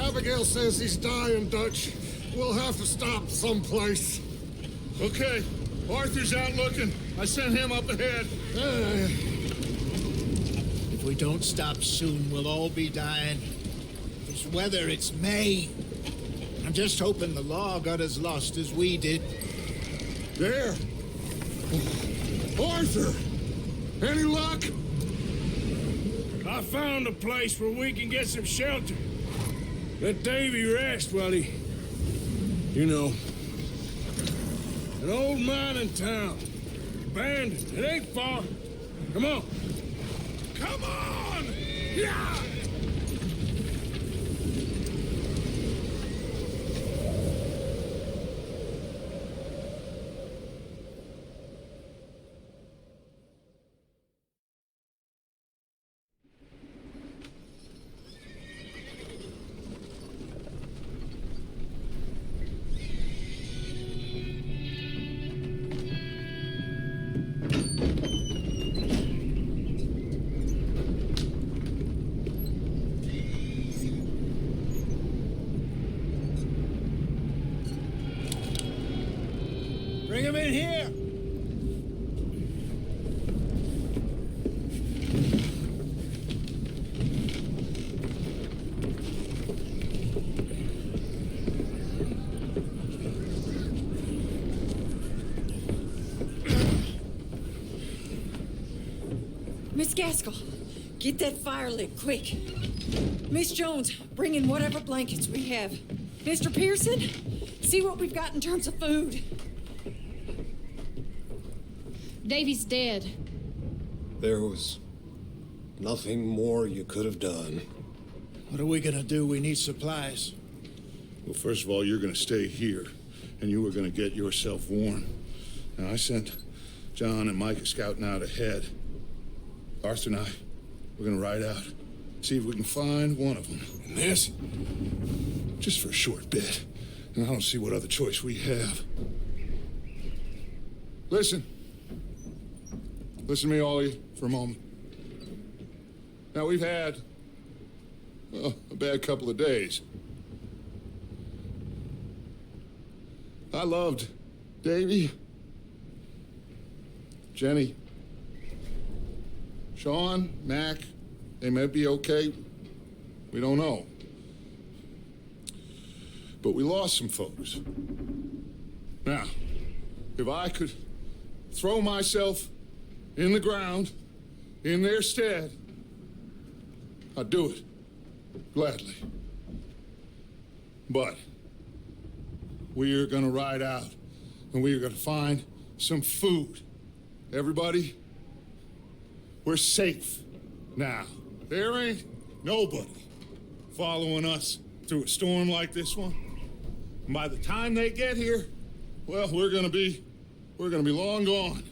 Abigail says he's dying, Dutch. We'll have to stop someplace. Okay. Arthur's out looking. I sent him up ahead. If we don't stop soon, we'll all be dying. This weather, it's May. I'm just hoping the law got as lost as we did. There! Arthur! Any luck? I found a place where we can get some shelter. Let Davy rest while he... You know. An old mining town. Abandoned. It ain't far. Come on. Come on! Yeah! Bring him in here! Miss Gaskell, get that fire lit, quick. Miss Jones, bring in whatever blankets we have. Mr. Pearson, see what we've got in terms of food. Davy's dead. There was nothing more you could have done. What are we gonna do? We need supplies. Well, first of all, you're gonna stay here, and you were gonna get yourself warm. Now, I sent John and Micah scouting out ahead. Arthur and I, we're gonna ride out, see if we can find one of them. And this, just for a short bit. And I don't see what other choice we have. Listen. Listen to me, all of you, for a moment. Now, we've had, well, a bad couple of days. I loved Davy, Jenny, Sean, Mac. They may be okay. We don't know. But we lost some folks. Now, if I could throw myself in the ground, in their stead, I'd do it, gladly. But we are gonna ride out, and we are gonna find some food. Everybody, we're safe now. There ain't nobody following us through a storm like this one. And by the time they get here, well, we're gonna be long gone.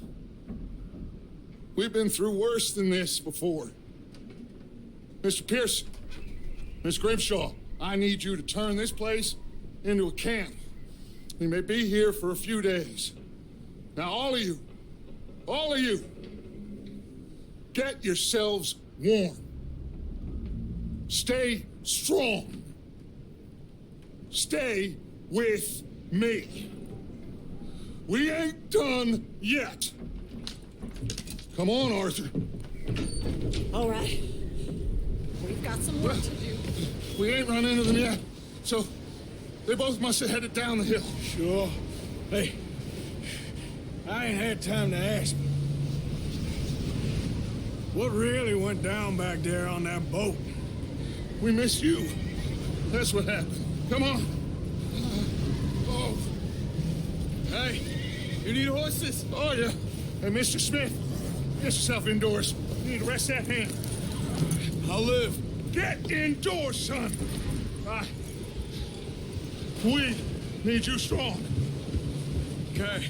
We've been through worse than this before. Mr. Pearson, Miss Grimshaw, I need you to turn this place into a camp. We may be here for a few days. Now, all of you, get yourselves warm. Stay strong. Stay with me. We ain't done yet. Come on, Arthur. All right. We've got some work to do. We ain't run into them yet, so they both must have headed down the hill. Sure. Hey, I ain't had time to ask. What really went down back there on that boat? We missed you. That's what happened. Come on. Oh. Hey, you need horses? Oh, yeah. Hey, Mr. Smith, get yourself indoors. You need to rest that hand. I'll live. Get indoors, son. We need you strong. Okay.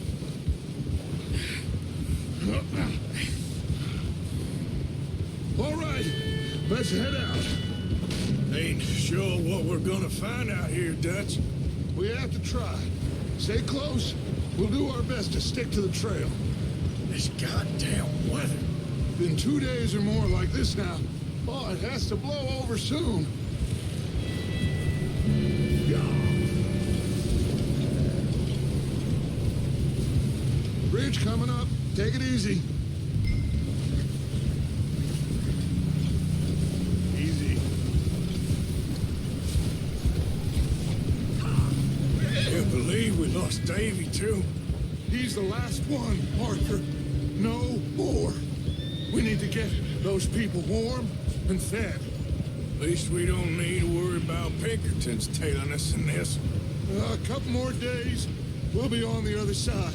All right, let's head out. Ain't sure what we're gonna find out here, Dutch. We have to try. Stay close. We'll do our best to stick to the trail. This goddamn weather. Been 2 days or more like this now. Oh, it has to blow over soon. bridge coming up. Take it easy. Easy. Can't believe we lost Davy, too. He's the last one, Arthur. No more. We need to get those people warm and fed. At least we don't need to worry about Pinkertons tailing us in this. A couple more days, we'll be on the other side.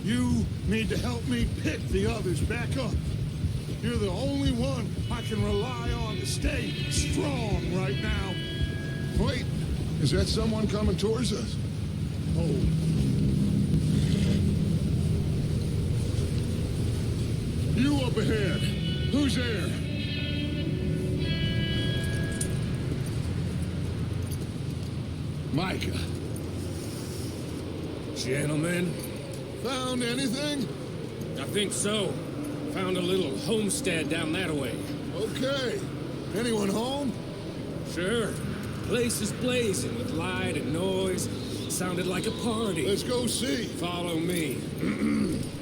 You need to help me pick the others back up. You're the only one I can rely on to stay strong right now. Wait, is that someone coming towards us? Oh. You up ahead. Who's there? Micah. Gentlemen, Found anything? I think so. Found a little homestead down that way. Okay. Anyone home? Sure. Place is blazing with light and noise. Sounded like a party. Let's go see. Follow me.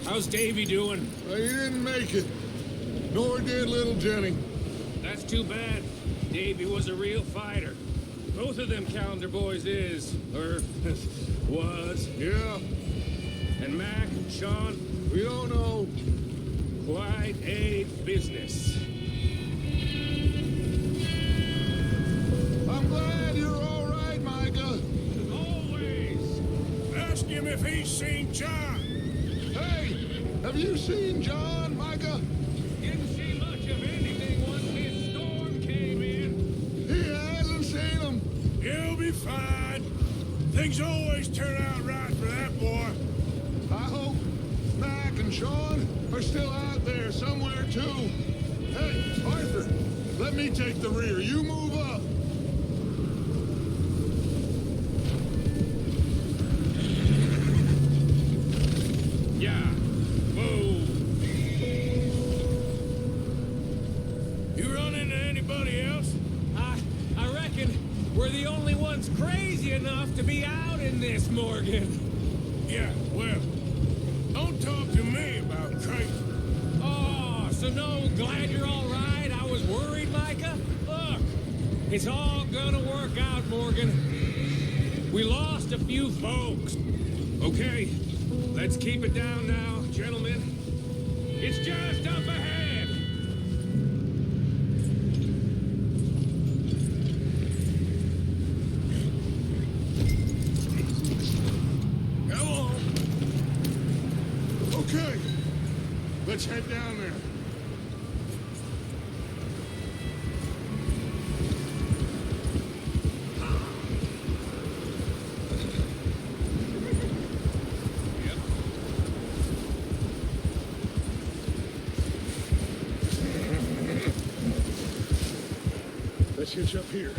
How's Davy doing? He didn't make it. Nor did little Jenny. That's too bad. Davy was a real fighter. Both of them calendar boys is, or was. Yeah, And Mac, Sean, we don't know. quite a business. I'm glad you're all right, Micah. Always. Ask him if he's seen John. Hey, have you seen John, Micah? Didn't see much of anything once this storm came in. He hasn't seen him. He'll be fine. Things always turn out right for that boy. I hope Mac and Sean are still out there somewhere, too. Hey, Arthur, let me take the rear. You move up. Yeah. Whoa. You run into anybody else? I reckon we're the only ones crazy enough to be out in this, Morgan. Yeah, well, don't talk to me about crazy. Oh, so no, glad you're all right. I was worried, Micah. Look, it's all gonna work out, Morgan. We lost a few folks. Okay, let's keep it down now, gentlemen. It's just up ahead. Come on. Okay, let's head down there. Let's hitch up here.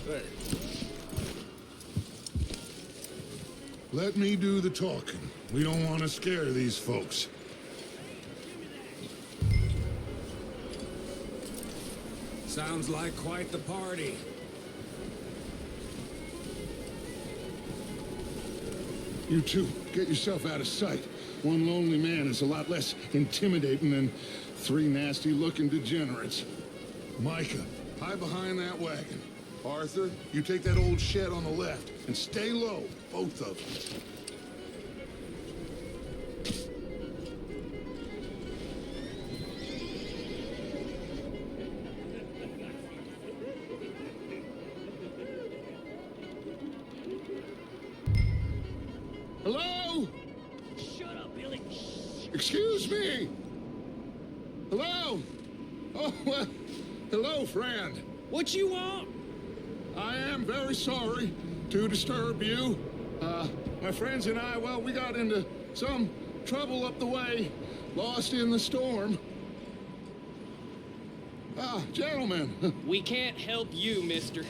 There. Let me do the talking. We don't want to scare these folks. Sounds like quite the party. You two, get yourself out of sight. One lonely man is a lot less intimidating than three nasty-looking degenerates. Micah, hide behind that wagon. Arthur, you take that old shed on the left and stay low, both of you. Hello? Shut up, Billy. Excuse me? Hello? Oh, well, hello, friend. What you want? I am very sorry to disturb you. My friends and I, well, we got into some trouble up the way, lost in the storm. Gentlemen, We can't help you, mister.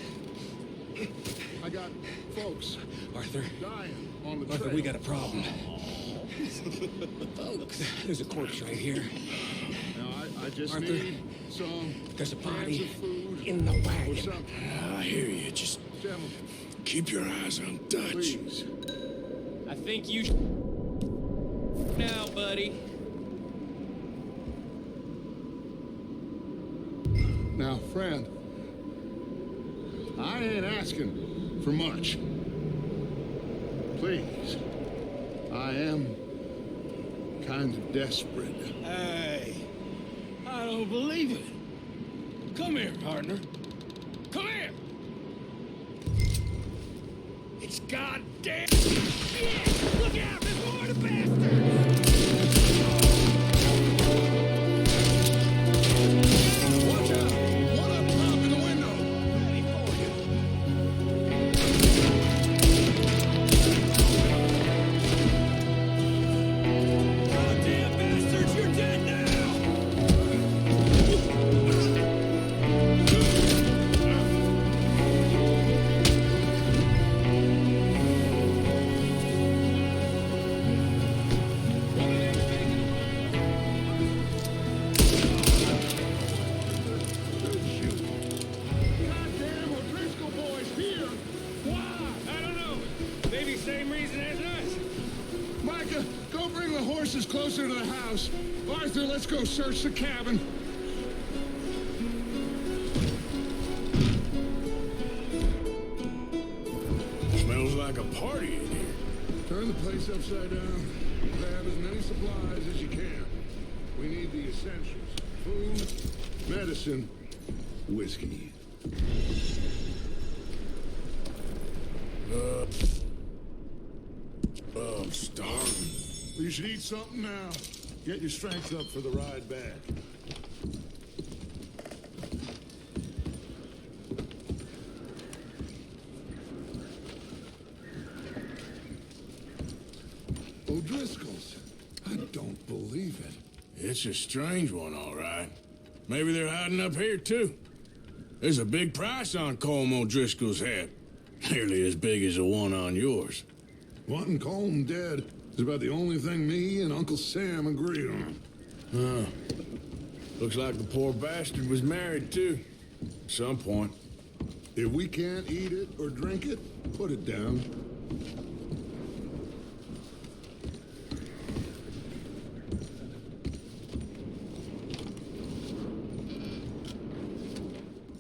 I got folks Arthur, dying on the Arthur, trail. we got a problem. Folks, there's a corpse right here. Now, I just Arthur, need some There's a cans body of food in the or wagon. something. I hear you. Just Gentlemen, keep your eyes on Dutch. please. I think you now, buddy. Now, friend, I ain't asking for much. Please, I am kind of desperate. Hey, I don't believe it. Come here, partner. Come here. It's goddamn. Yeah, look out! There's more of the bastards. Watch out! One up top in the window! Ready for you. Goddamn bastards! You're dead now. Goddamn O'Driscoll boys here! Why? I don't know. Maybe same reason as us. Micah, go bring the horses closer to the house. Arthur, let's go search the cabin. Smells like a party in here. Turn the place upside down. Grab as many supplies as you can. We need the essentials. Food, medicine, whiskey. I'm starving. You should eat something now. Get your strength up for the ride back. O'Driscoll's. I don't believe it. It's a strange one, all right. Maybe they're hiding up here, too. There's a big price on Colm O'Driscoll's head. Nearly as big as the one on yours. Wanting Colm dead is about the only thing me and Uncle Sam agree on. Looks like the poor bastard was married, too. At some point. If we can't eat it or drink it, put it down.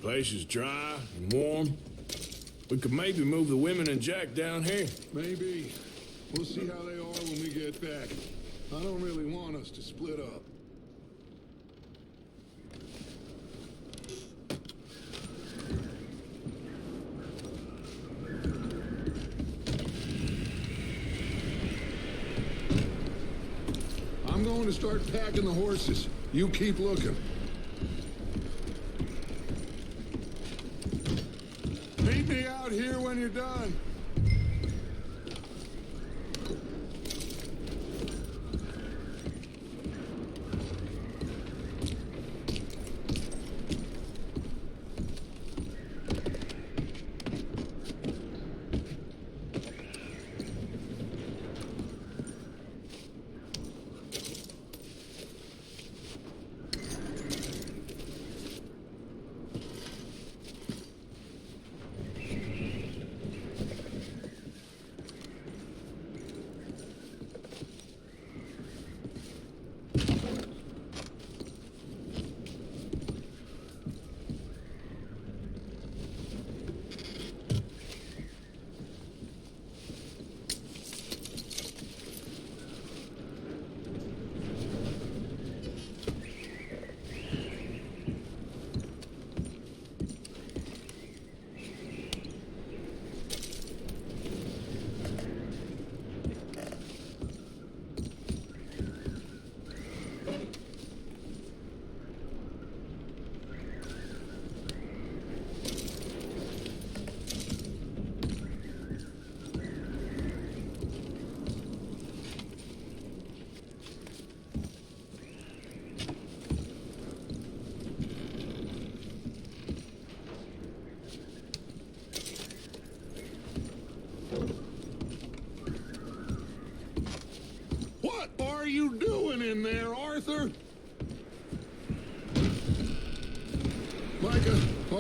Place is dry and warm. We could maybe move the women and Jack down here. Maybe. We'll see how they are when we get back. I don't really want us to split up. I'm going to start packing the horses. You keep looking. Meet me out here when you're done.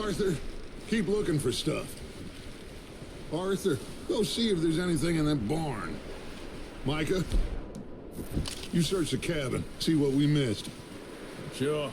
Arthur, keep looking for stuff. Arthur, go see if there's anything in that barn. Micah, you search the cabin, see what we missed. Sure.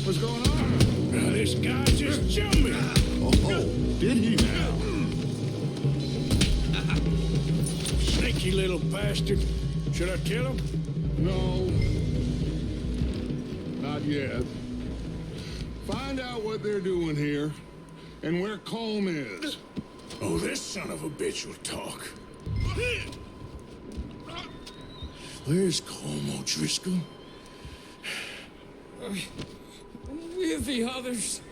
What's going on? Now, this guy just jumped me. Oh, did he now? Sneaky little bastard. Should I kill him? No. Not yet. Find out what they're doing here and where Colm is. Oh, this son of a bitch will talk. Where's Colm O'Driscoll? With the others.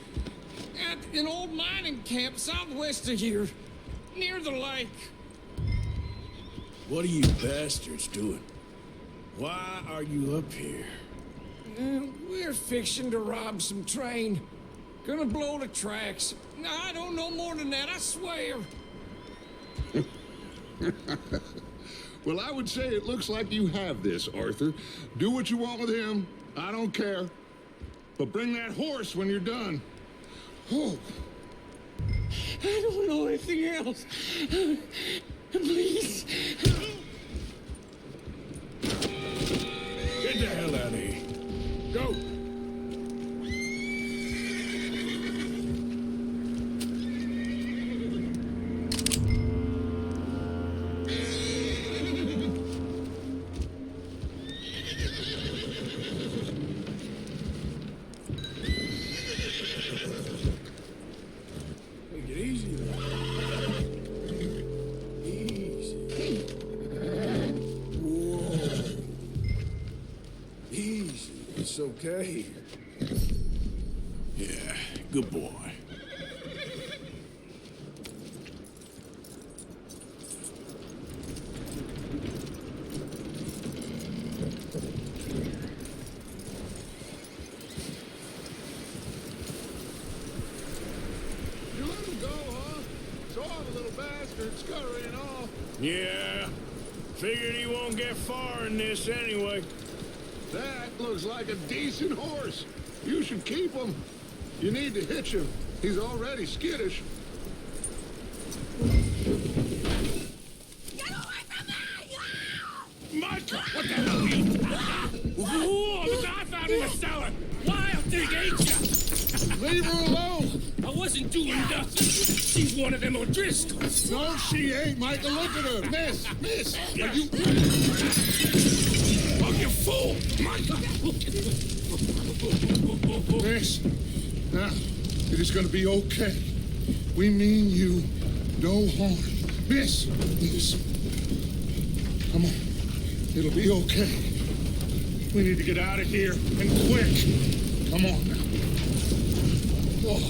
At an old mining camp southwest of here. Near the lake. What are you bastards doing? Why are you up here? We're fixing to rob some train. Gonna blow the tracks. No, I don't know more than that, I swear. Well, I would say it looks like you have this, Arthur. Do what you want with him. I don't care. But bring that horse when you're done. Oh. I don't know anything else. Please. Get the hell out of here. Go. Take it easy there. Easy. Whoa. Easy. It's okay. Yeah, good boy. You let him go, huh? Saw the little bastard scurrying off. Yeah. Figured he won't get far in this anyway. That looks like a decent horse. You should keep him. You need to hitch him. He's already skittish. Get away from me! Micah, what the hell are you? Whoa, look, I found in the cellar. Wild thing, ain't ya? Leave her alone. I wasn't doing nothing. She's one of them O'Driscolls. No, she ain't, Micah. Look at her. Miss, are you... Oh, you fool! Micah! Miss, now, it is going to be okay. We mean you no harm. Miss, come on. It'll be okay. We need to get out of here, and quick. Come on now. Oh.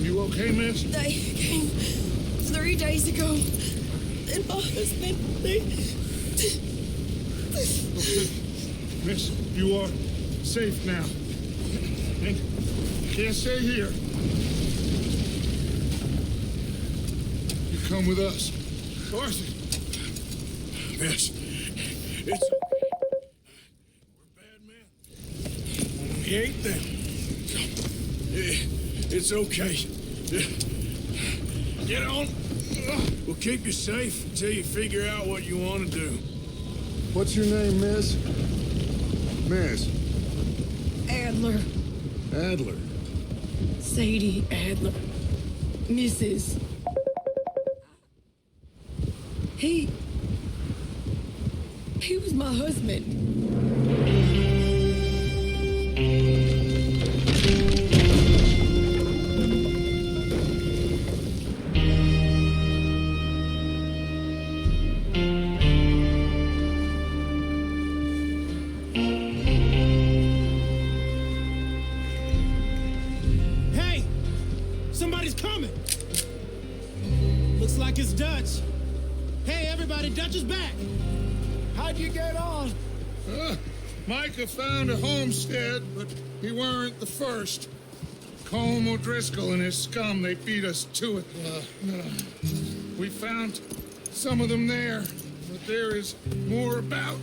You okay, miss? They came 3 days ago. And my husband, Okay. Miss, you are safe now. And you can't stay here. You come with us. Arthur. Miss, it's okay. We're bad men. We ain't them. It's okay. Get on. We'll keep you safe until you figure out what you want to do. What's your name, miss? Miss. Adler, Adler. Sadie Adler, Mrs. He was my husband. coming! Looks like it's Dutch. Hey, everybody, Dutch is back! How'd you get on? Micah found a homestead, but he weren't the first. Colm O'Driscoll and his scum, they beat us to it. We found some of them there, but there is more about,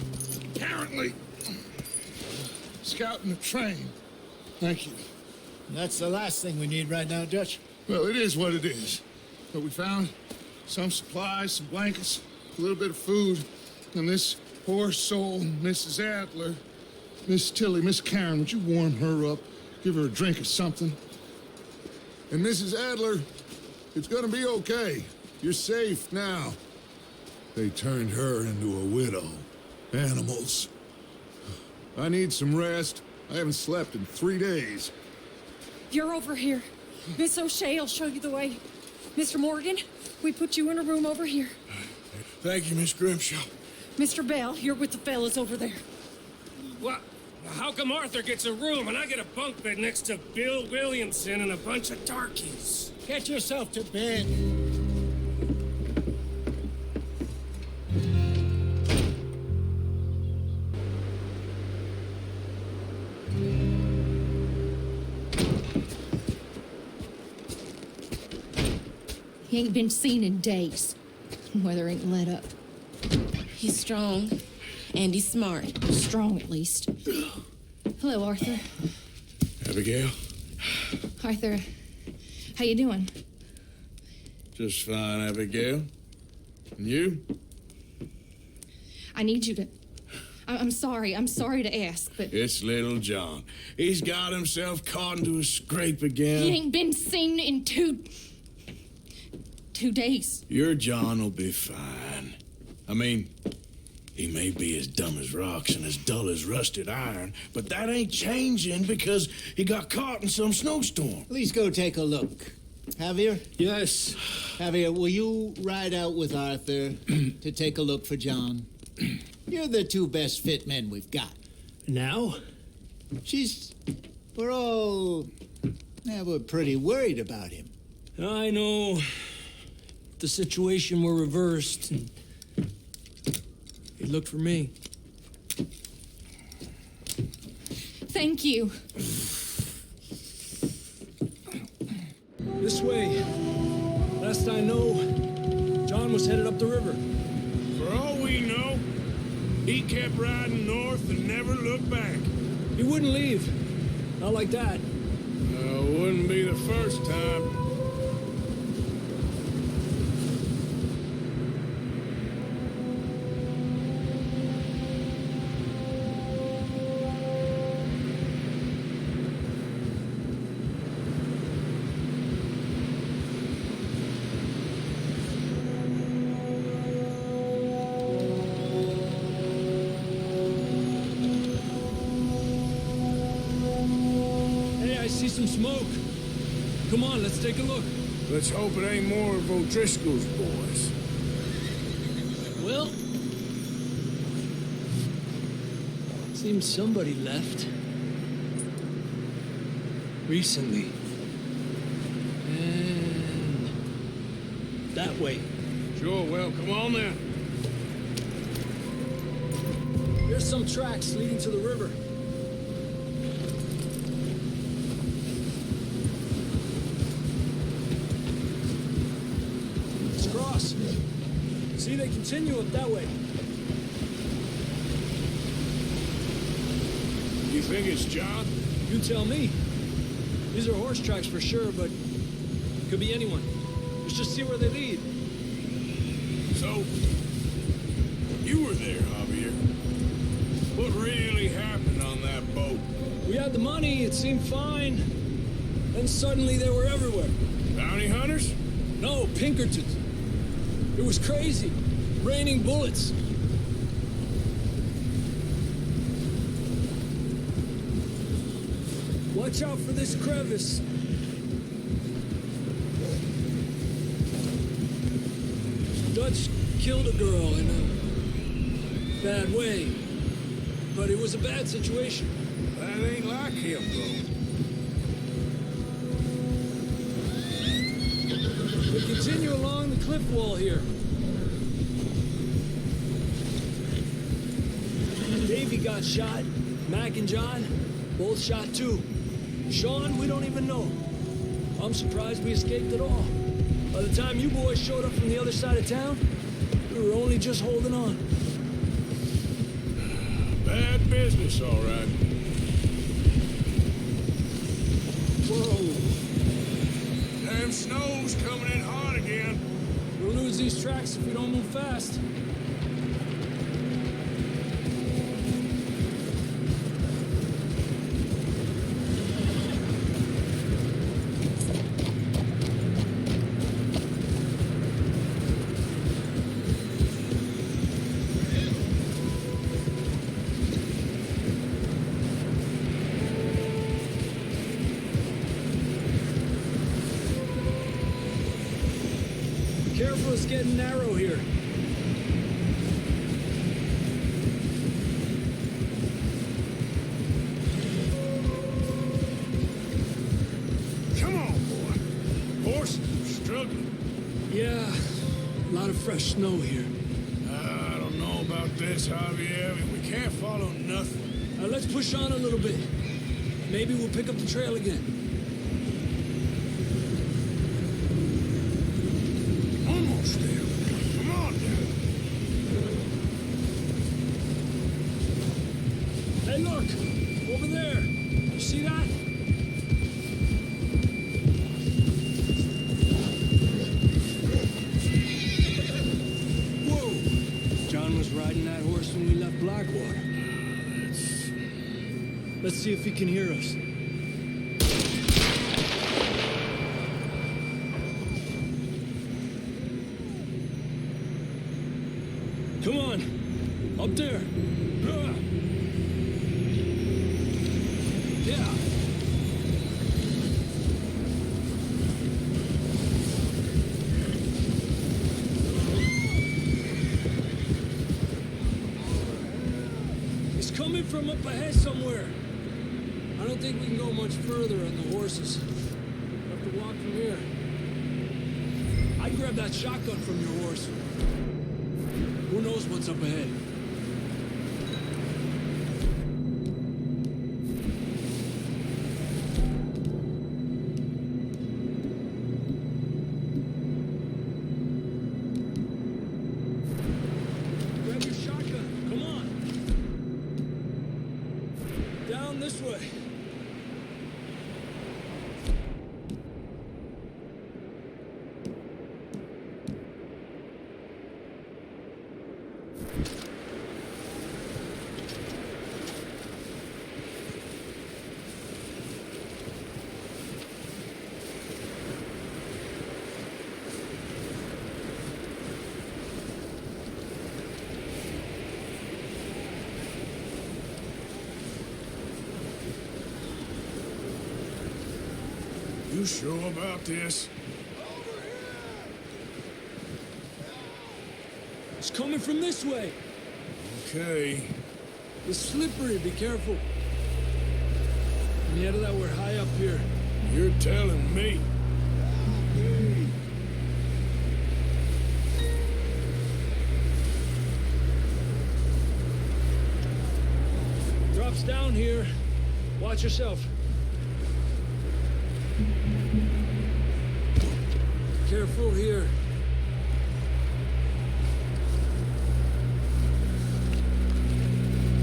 apparently. Scouting the train. Thank you. That's the last thing we need right now, Dutch. Well, it is what it is. But we found some supplies, some blankets, a little bit of food, and this poor soul, Mrs. Adler, Miss Tilly, Miss Karen, would you warm her up? Give her a drink or something? And Mrs. Adler, it's gonna be okay. You're safe now. They turned her into a widow. Animals. I need some rest. I haven't slept in 3 days. You're over here. Miss O'Shea will show you the way. Mr. Morgan, we put you in a room over here. Thank you, Miss Grimshaw. Mr. Bell, you're with the fellas over there. What? How come Arthur gets a room and I get a bunk bed next to Bill Williamson and a bunch of darkies? Get yourself to bed. He ain't been seen in days. Weather ain't let up. He's strong, and he's smart. Strong, at least. Hello, Arthur. Abigail? Arthur, how you doing? Just fine, Abigail. And you? I need you to... I'm sorry to ask, but... It's little John. He's got himself caught into a scrape again. He ain't been seen in 2 days. Your John will be fine. I mean, he may be as dumb as rocks and as dull as rusted iron, but that ain't changing because he got caught in some snowstorm. Please go take a look. Javier? Yes. Javier, will you ride out with Arthur to take a look for John? You're the 2 best fit men we've got. Now? We're pretty worried about him. I know. The situation were reversed. And he looked for me. Thank you. This way. Last I know, John was headed up the river. For all we know, he kept riding north and never looked back. He wouldn't leave. Not like that. Wouldn't be the first time. Some smoke. Come on, let's take a look. Let's hope it ain't more of O'Driscoll's boys. Well, seems somebody left. Recently. And that way. Sure, well, come on then. There's some tracks leading to the river. See, they continue up that way. You think it's John? You tell me. These are horse tracks for sure, but could be anyone. Let's just see where they lead. So, you were there, Javier. What really happened on that boat? We had the money, it seemed fine. Then suddenly they were everywhere. Bounty hunters? No, Pinkertons. It was crazy. Raining bullets. Watch out for this crevice. Dutch killed a girl in a bad way. But it was a bad situation. That ain't like him, though. cliff wall here. Davey got shot. Mac and John, both shot too. Sean, we don't even know. I'm surprised we escaped at all. By the time you boys showed up from the other side of town, we were only just holding on. Bad business, all right. Whoa. Damn snow's coming in hard again. We'll lose these tracks if we don't move fast. Careful, it's getting narrow here. Come on, boy. Horses are struggling. Yeah, a lot of fresh snow here. I don't know about this, Javier. We can't follow nothing. Let's push on a little bit. Maybe we'll pick up the trail again. Almost there. Come on now. Hey, look! Over there! You see that? Whoa! John was riding that horse when we left Blackwater. Let's see if he can hear us. Come on! Up there! Yeah! It's coming from up ahead somewhere. I don't think we can go much further on the horses. We'll have to walk from here. I grabbed that shotgun from your horse. Who knows what's up ahead? Grab your shotgun. Come on. Down this way. You sure about this? It's coming from this way. Okay. It's slippery. Be careful. And yet that we're high up here. You're telling me. Drops down here. Watch yourself. Careful here.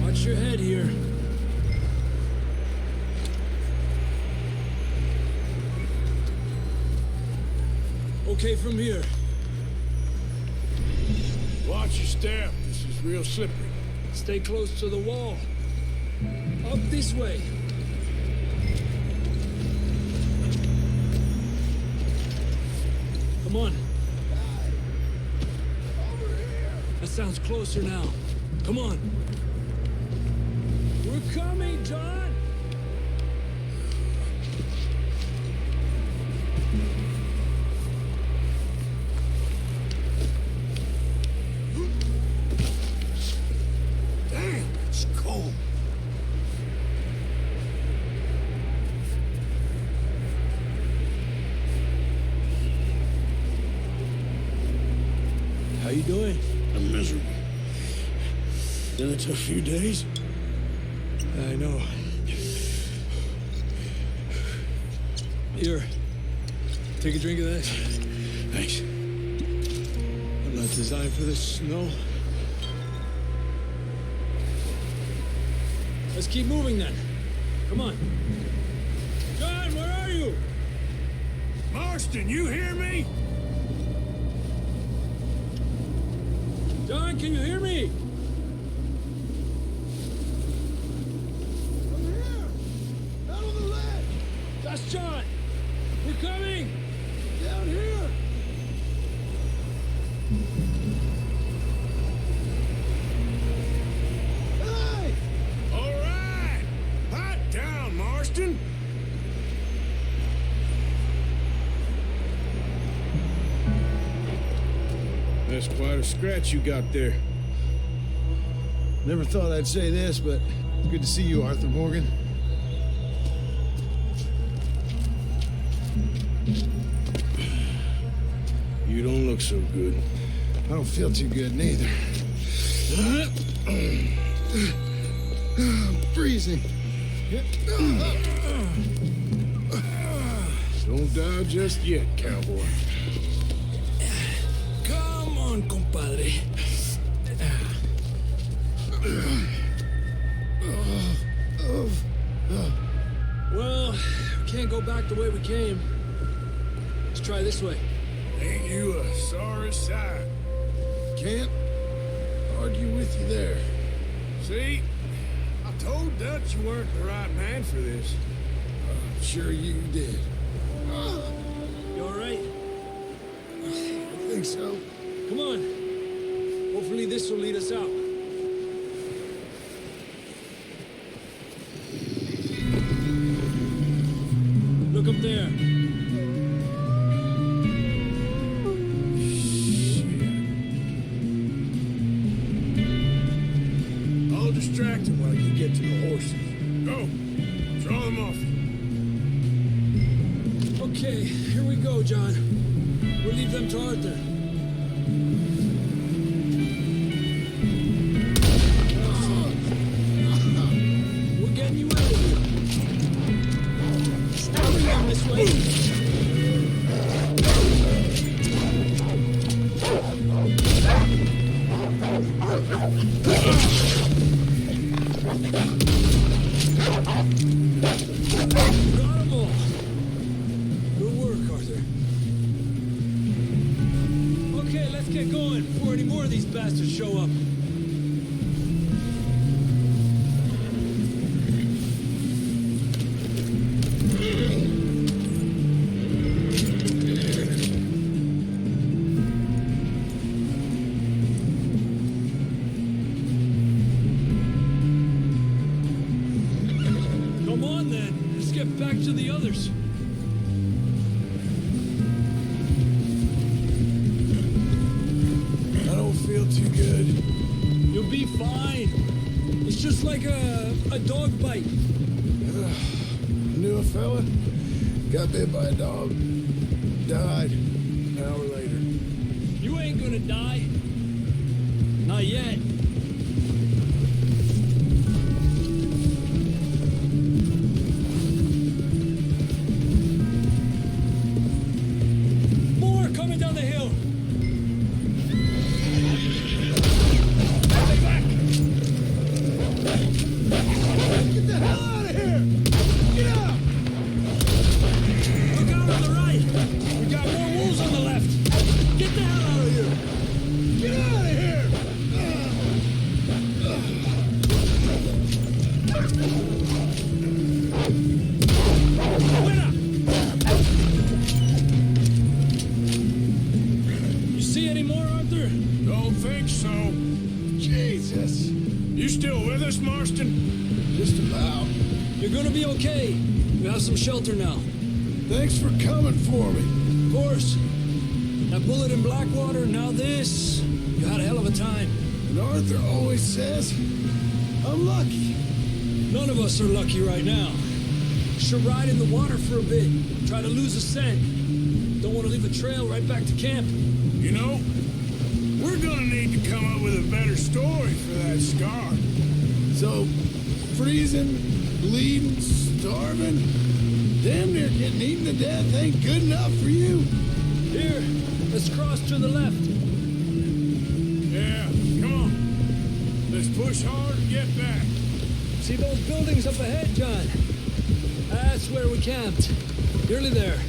Watch your head here. Okay from here. Watch your step. This is real slippery. Stay close to the wall. Up this way. Come on. That sounds closer now. Come on. We're coming, John! Damn, it's cold. doing? I'm miserable. Been a tough few days. I know. Here. Take a drink of that. Thanks. I'm not designed for this snow. Let's keep moving then. Come on. John, where are you? Marston, you hear me? John, can you hear me? I'm here! Out on the ledge! That's John! We're coming! Down here! Hey! All right! Hot down, Marston! That's quite a scratch you got there. Never thought I'd say this, but it's good to see you, Arthur Morgan. You don't look so good. I don't feel too good neither. I'm freezing. Don't die just yet, cowboy. Come on, compadre. Well, we can't go back the way we came. Let's try this way. Ain't you a sorry sight? Can't argue with you there. See? I told Dutch you weren't the right man for this. I'm sure you did. You all right? I think so. Come on. Hopefully this will lead us out. Look up there. I'll distract him while you get to the horses. Go! Draw them off. Okay, here we go, John. We'll leave them to Arthur. We're getting you out of here. Stop down this way. Got 'em all. Good work, Arthur. Okay, let's get going before any more of these bastards show up. Come on then, let's get back to the others. I don't feel too good. You'll be fine. It's just like a dog bite. Knew a fella, got bit by a dog, died an hour later. You ain't gonna die. Not yet. More coming down the hill. Get the hell out of here! Get out! Look out on the right. We got more wolves on the left. Get the hell out of here. Get out of here! Winner. You see any more, Arthur? Don't think so. Jesus! You still with us, Marston? Just about. You're gonna be okay. You have some shelter now. Thanks for coming for me. Of course. That bullet in Blackwater, now this. You had a hell of a time. And Arthur always says, I'm lucky. None of us are lucky right now. Should ride in the water for a bit. Try to lose a scent. Don't want to leave a trail right back to camp. You know, We're gonna need to come up with a better story for that scar. So, freezing, bleeding, starving, damn near getting eaten to death ain't good enough for you? Here, let's cross to the left. Yeah, come on. Let's push hard and get back. See those buildings up ahead, John? That's where we camped. Nearly there.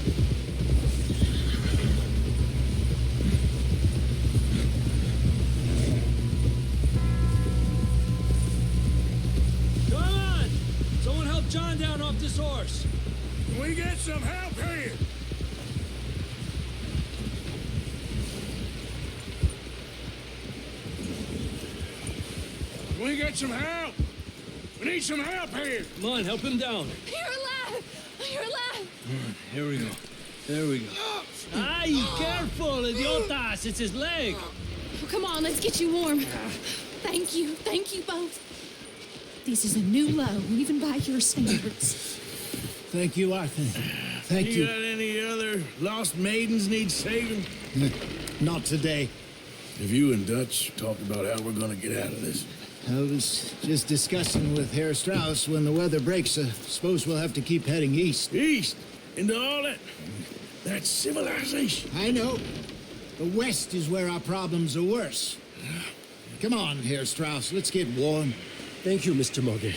Come on! Someone help John down off this horse. Can we get some help here? Can we get some help? We need some help here. Come on, help him down. You're alive! You're alive! Here we go. There we go. Ay, careful, idiotas! It's his leg. Oh, come on, let's get you warm. Thank you both. This is a new low, even by your standards. Thank you, Arthur. Thank you. You got any other lost maidens need saving? Not today. Have you and Dutch talked about how we're gonna get out of this? I was just discussing with Herr Strauss when the weather breaks. I suppose we'll have to keep heading east. East? Into all that civilization. I know. The west is where our problems are worse. Come on, Herr Strauss, let's get warm. Thank you, Mr. Morgan.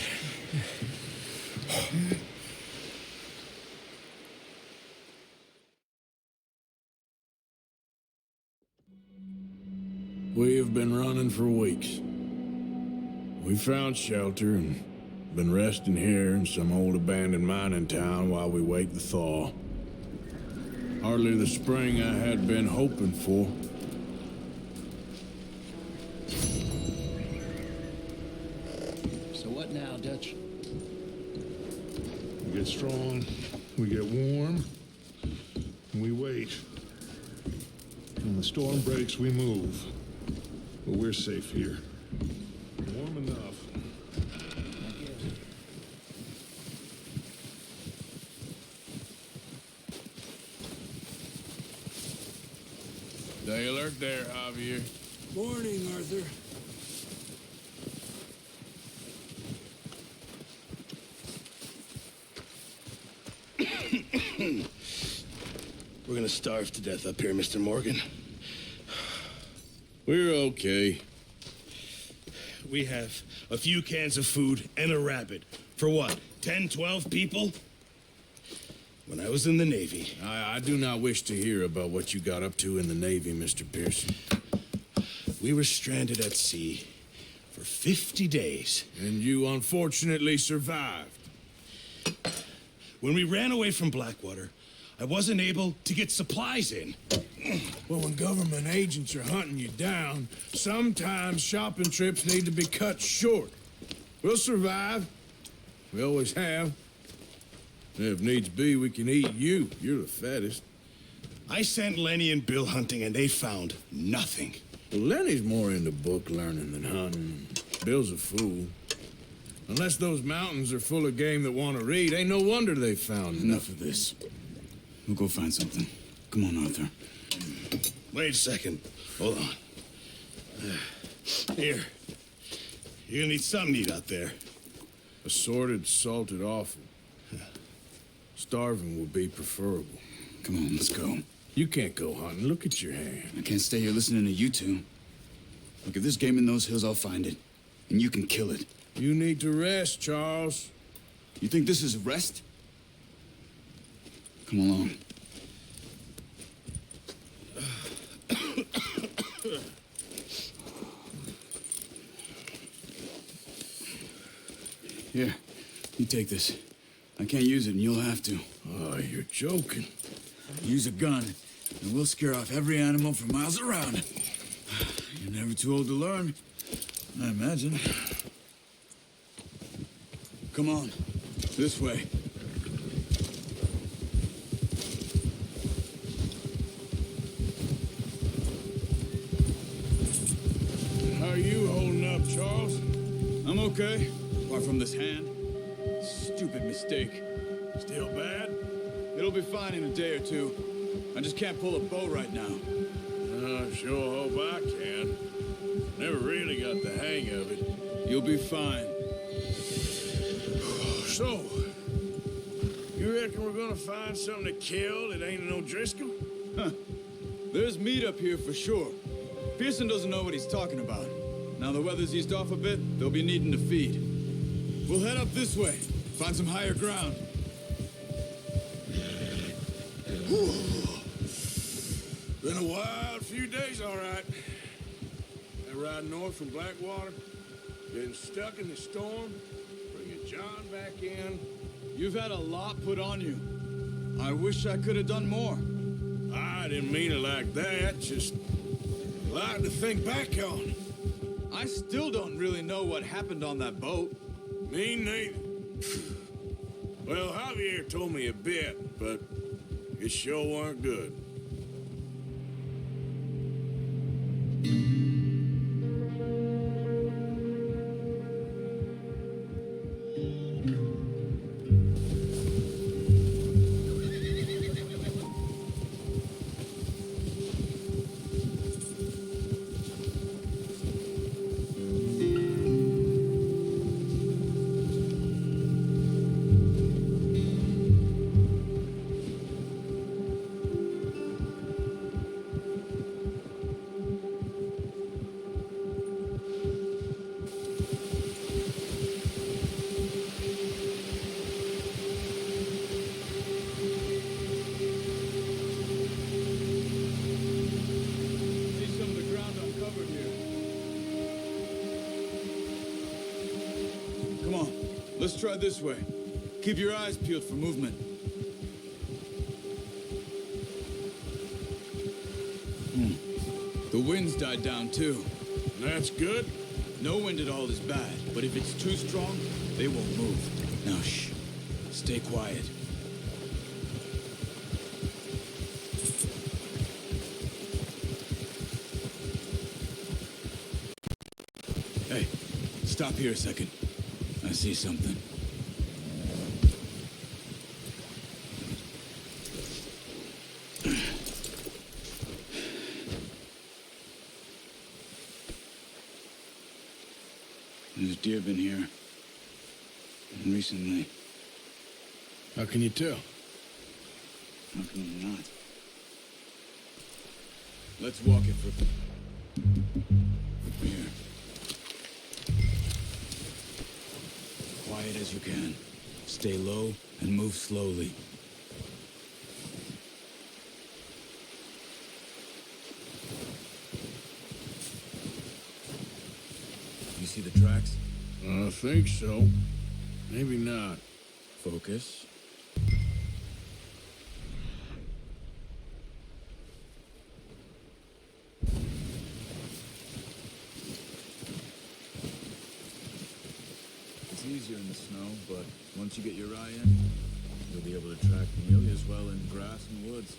We have been running for weeks. We found shelter and been resting here in some old abandoned mining town while we wait the thaw. Hardly the spring I had been hoping for. So what now, Dutch? We get strong, we get warm, and we wait. When the storm breaks, we move. But we're safe here. Warm enough. Stay alert there, Javier. Morning, Arthur. We're gonna starve to death up here, Mr. Morgan. We're okay. We have a few cans of food and a rabbit. For what, 10, 12 people? When I was in the Navy... I do not wish to hear about what you got up to in the Navy, Mr. Pearson. We were stranded at sea for 50 days. And you unfortunately survived. When we ran away from Blackwater, I wasn't able to get supplies in. Well, when government agents are hunting you down, sometimes shopping trips need to be cut short. We'll survive. We always have. If needs be, we can eat you. You're the fattest. I sent Lenny and Bill hunting, and they found nothing. Well, Lenny's more into book learning than hunting. Bill's a fool. Unless those mountains are full of game that want to read, ain't no wonder they found Enough of this. We'll go find something. Come on, Arthur. Wait a second. Hold on. Here. You're gonna need something to eat out there. Assorted, salted offal. Starving would be preferable. Come on, let's go. You can't go hunting. Look at your hand. I can't stay here listening to you two. Look, if there's game in those hills, I'll find it. And you can kill it. You need to rest, Charles. You think this is rest? Come along. Here, you take this. I can't use it, and you'll have to. Oh, you're joking. Use a gun, and we'll scare off every animal for miles around. You're never too old to learn, I imagine. Come on, this way. How are you holding up, Charles? I'm okay, apart from this hand. Stupid mistake. Still bad? It'll be fine in a day or two. I just can't pull a bow right now. Sure hope I can. Never really got the hang of it. You'll be fine. So, you reckon we're gonna find something to kill that ain't no Driscoll? Huh. There's meat up here for sure. Pearson doesn't know what he's talking about. Now the weather's eased off a bit, they'll be needing to feed. We'll head up this way, find some higher ground. Been a wild few days, all right. That ride north from Blackwater, getting stuck in the storm, bringing John back in. You've had a lot put on you. I wish I could have done more. I didn't mean it like that, just a lot to think back on. I still don't really know what happened on that boat. Me neither. Well, Javier told me a bit, but it sure weren't good. Let's try this way. Keep your eyes peeled for movement. The wind's died down too. That's good. No wind at all is bad, but if it's too strong, they won't move. Now shh. Stay quiet. Hey, stop here a second. I see something. There's deer been here. Recently. How can you tell? How can you not? Let's walk it for... Here. Quiet as you can. Stay low and move slowly. You see the tracks? I think so. Maybe not. Focus. It's easier in the snow, but once you get your eye in, you'll be able to track nearly as well in grass and woods.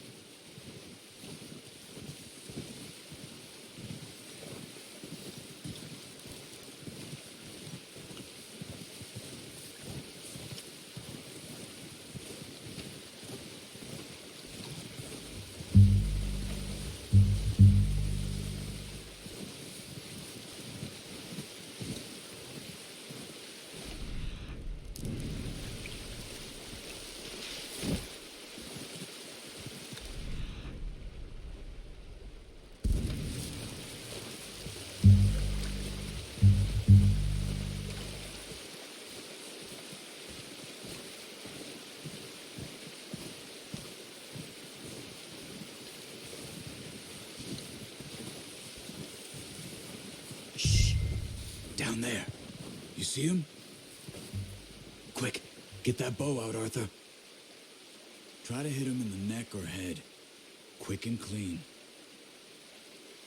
Down there. You see him? Quick, get that bow out, Arthur. Try to hit him in the neck or head. Quick and clean.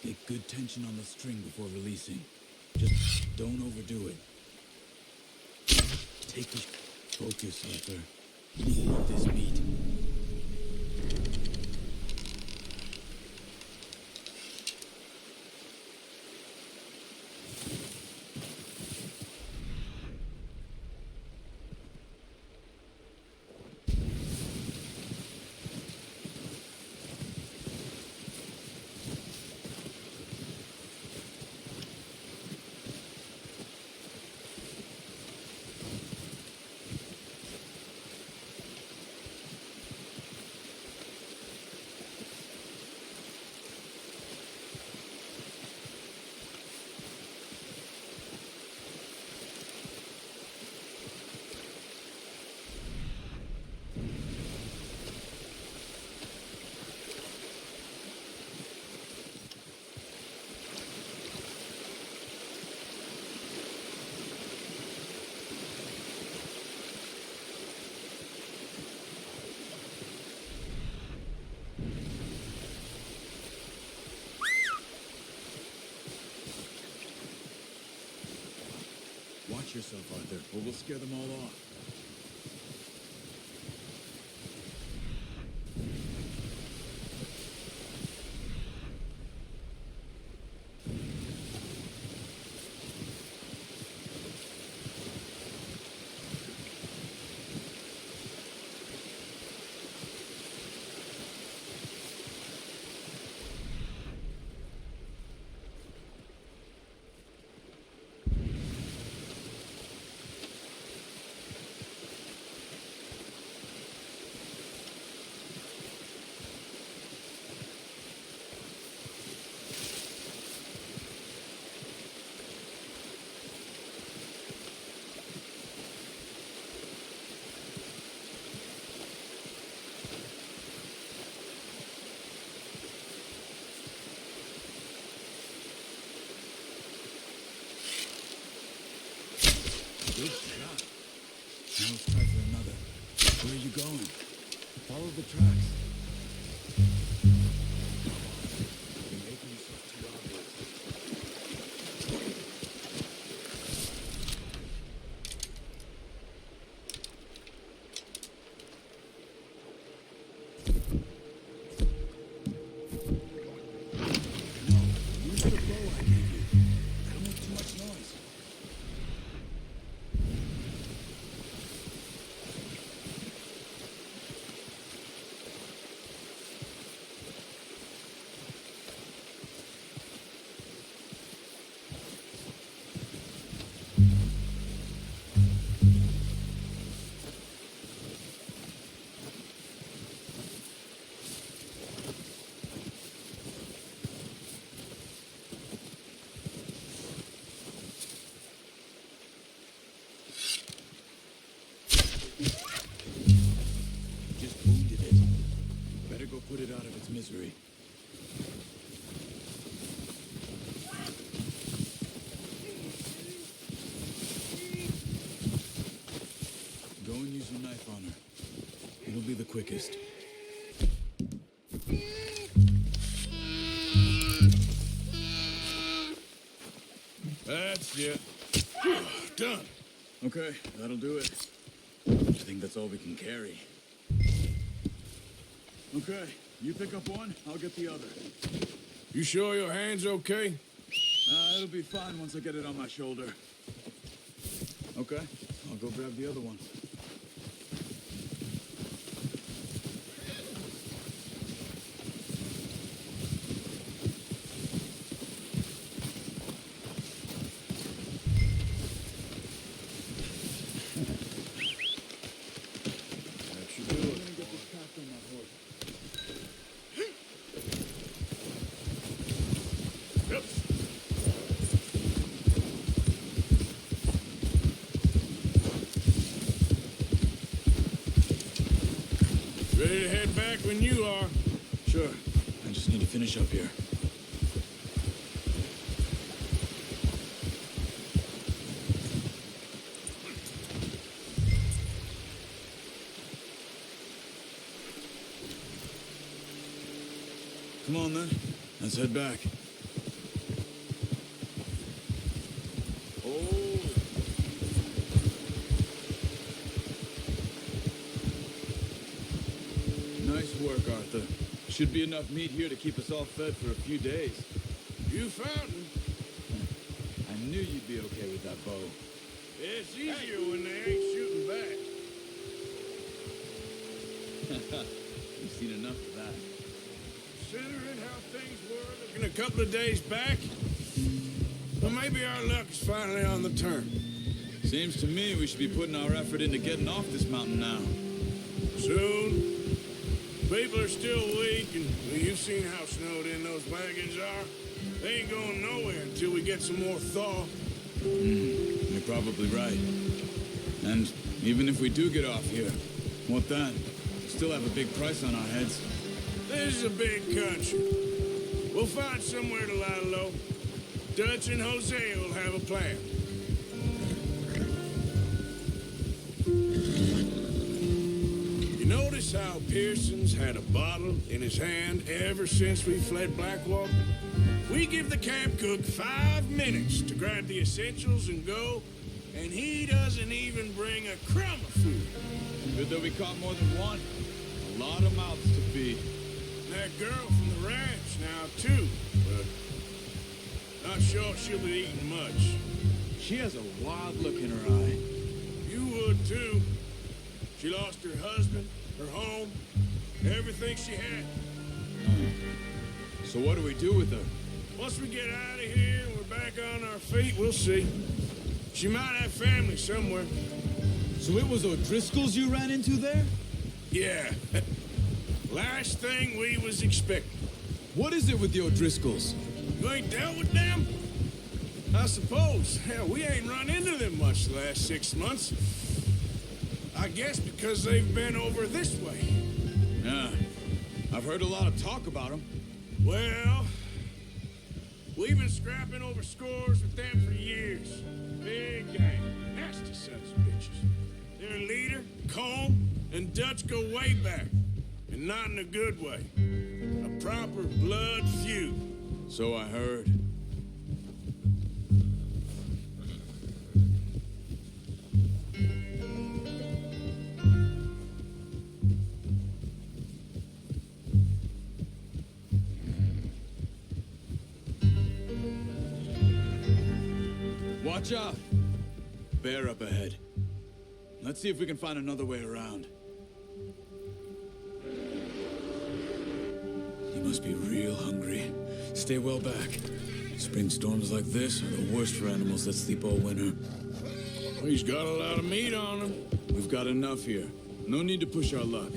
Get good tension on the string before releasing. Just don't overdo it. Take the... Focus, Arthur. You want this meat. Watch yourself, Arthur, or we'll scare them all off. Good shot. Now it's time for another. Where are you going? Follow the tracks. You're making yourself too obvious. No, use the bow I gave you. Don't make too much noise. Just wounded it. Better go put it out of its misery. Go and use your knife on her. It'll be the quickest. That's it. Done. Okay, that'll do it. I think that's all we can carry. Okay, you pick up one, I'll get the other. You sure your hand's okay? It'll be fine once I get it on my shoulder. Okay, I'll go grab the other one. That should do it. I'm gonna get this packed on my horse. Yep. Ready to head back when you are. Sure, I just need to finish up here. Come on then, let's head back. Oh. Nice work, Arthur. Should be enough meat here to keep us all fed for a few days. You found him. I knew you'd be okay with that bow. It's easier when they ain't shooting back. You've seen enough of that. Considering how things were looking a couple of days back, well, maybe our luck is finally on the turn. Seems to me we should be putting our effort into getting off this mountain now. Soon. People are still weak, and well, you've seen how snowed in those wagons are. They ain't going nowhere until we get some more thaw. You're probably right. And even if we do get off here, what then? We still have a big price on our heads. This is a big country. We'll find somewhere to lie low. Dutch and Jose will have a plan. You notice how Pearson's had a bottle in his hand ever since we fled Blackwater? We give the camp cook 5 minutes to grab the essentials and go, and he doesn't even bring a crumb of food. Good that we caught more than one. A lot of mouths to feed. That girl from the ranch now, too, but not sure she'll be eating much. She has a wild look in her eye. You would, too. She lost her husband, her home, everything she had. So what do we do with her? Once we get out of here and we're back on our feet, we'll see. She might have family somewhere. So it was O'Driscoll's you ran into there? Yeah. Last thing we was expecting. What is it with the O'Driscolls? You ain't dealt with them? I suppose. Hell, we ain't run into them much the last 6 months. I guess because they've been over this way. Yeah. I've heard a lot of talk about them. Well, we've been scrapping over scores with them for years. Big gang. Nasty sons of bitches. Their leader, Combe, and Dutch go way back. And not in a good way. A proper blood feud. So I heard. Watch out! Bear up ahead. Let's see if we can find another way around. You must be real hungry. Stay well back. Spring storms like this are the worst for animals that sleep all winter. He's got a lot of meat on him. We've got enough here. No need to push our luck.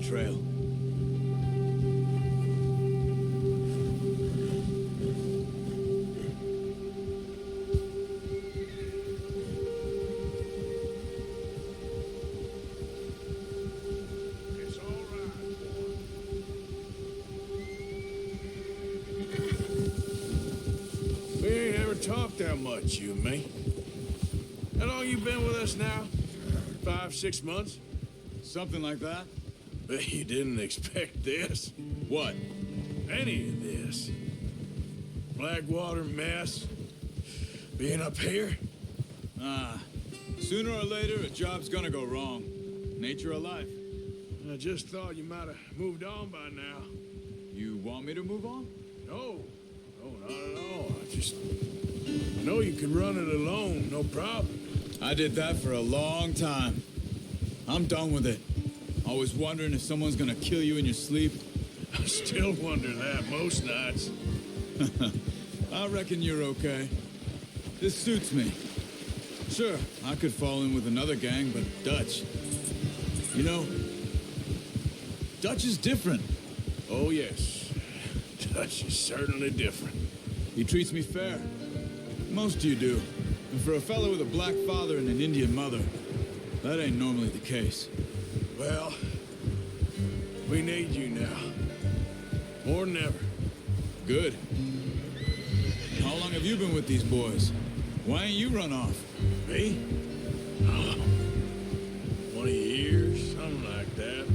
Trail. It's all right. We ain't ever talked that much, you and me. How long you been with us now? 5, 6 months? Something like that. But you didn't expect this. What? Any of this. Blackwater mess. Being up here. Sooner or later, a job's gonna go wrong. Nature of life. I just thought you might have moved on by now. You want me to move on? No. No, not at all. I know you can run it alone, no problem. I did that for a long time. I'm done with it. Always wondering if someone's gonna kill you in your sleep. I still wonder that most nights. I reckon you're okay. This suits me. Sure, I could fall in with another gang, but Dutch. You know, Dutch is different. Oh, yes. Dutch is certainly different. He treats me fair. Most of you do. And for a fellow with a black father and an Indian mother, that ain't normally the case. Well, we need you now. More than ever. Good. How long have you been with these boys? Why ain't you run off? Me? Oh, 20 years, something like that.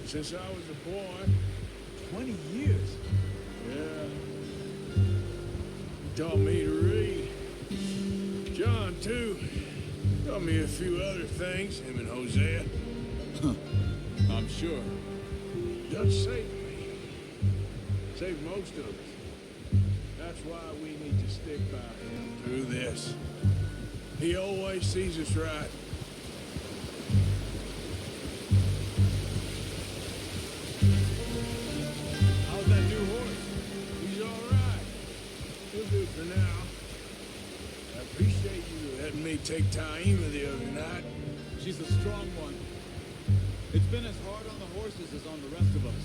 Since I was a boy. 20 years? Yeah. He taught me to read. John, too. Taught me a few other things, him and Hosea. I'm sure. Dutch saved me. Saved most of us. That's why we need to stick by him through this. He always sees us right. How's that new horse? He's all right. He'll do for now. I appreciate you letting me take Taima the other night. She's a strong one. It's been as hard on the horses as on the rest of us.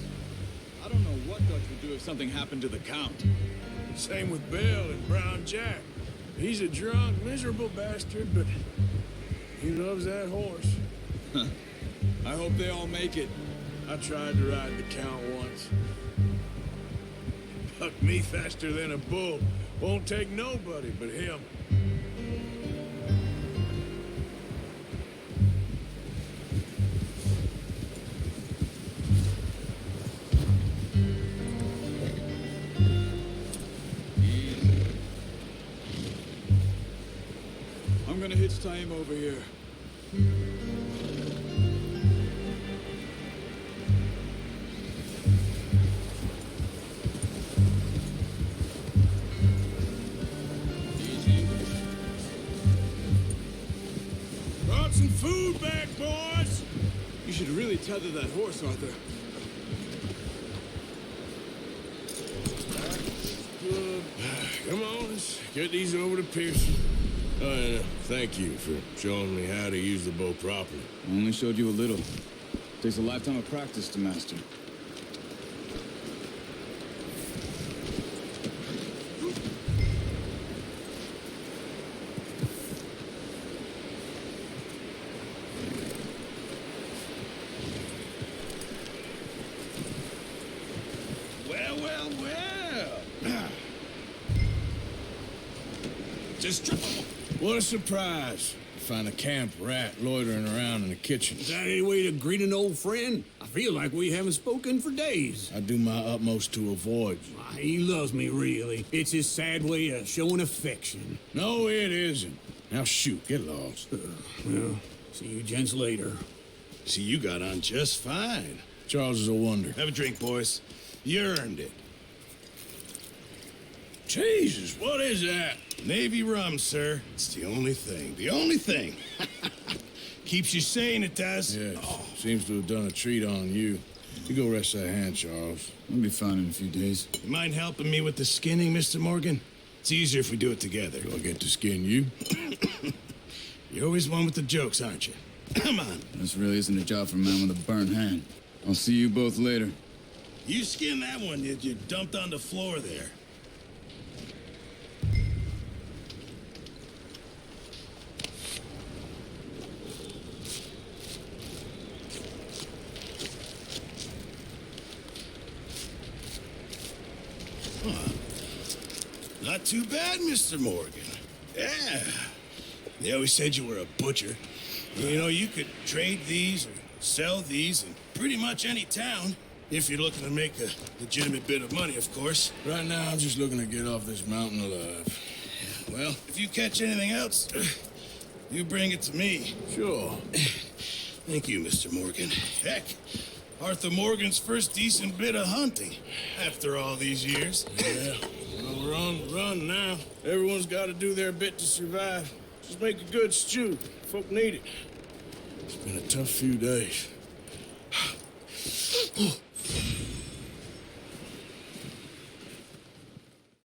I don't know what Dutch would do if something happened to the Count. Same with Bill and Brown Jack. He's a drunk, miserable bastard, but he loves that horse. I hope they all make it. I tried to ride the Count once. Bucked me faster than a bull. Won't take nobody but him. I'm gonna hitch tie him over here. Brought some food back, boys! You should really tether that horse, Arthur. Good. Come on, let's get these over to Pearson. Oh, and thank you for showing me how to use the bow properly. I only showed you a little. Takes a lifetime of practice to master. Well, well, well. Just What a surprise. Find a camp rat loitering around in the kitchen. Is that any way to greet an old friend? I feel like we haven't spoken for days. I do my utmost to avoid you. He loves me, really. It's his sad way of showing affection. No, it isn't. Now shoot, get lost. Well, see you gents later. see, you got on just fine. Charles is a wonder. Have a drink, boys. You earned it. Jesus, what is that? Navy rum, sir. It's the only thing. The only thing. Keeps you sane, it does. Yes. Seems to have done a treat on you. You go rest that hand, Charles. I'll be fine in a few days. You mind helping me with the skinning, Mr. Morgan? It's easier if we do it together. Do I get to skin you? You're always one with the jokes, aren't you? Come on. This really isn't a job for a man with a burnt hand. I'll see you both later. You skinned that one that you dumped on the floor there. Huh. Not too bad, Mr. Morgan. Yeah. They always said you were a butcher. You know, you could trade these or sell these in pretty much any town. If you're looking to make a legitimate bit of money, of course. Right now, I'm just looking to get off this mountain alive. Well, if you catch anything else, you bring it to me. Sure. Thank you, Mr. Morgan. Heck, Arthur Morgan's first decent bit of hunting after all these years. Yeah. Well, we're on the run now. Everyone's got to do their bit to survive. Just make a good stew. Folk need it. It's been a tough few days.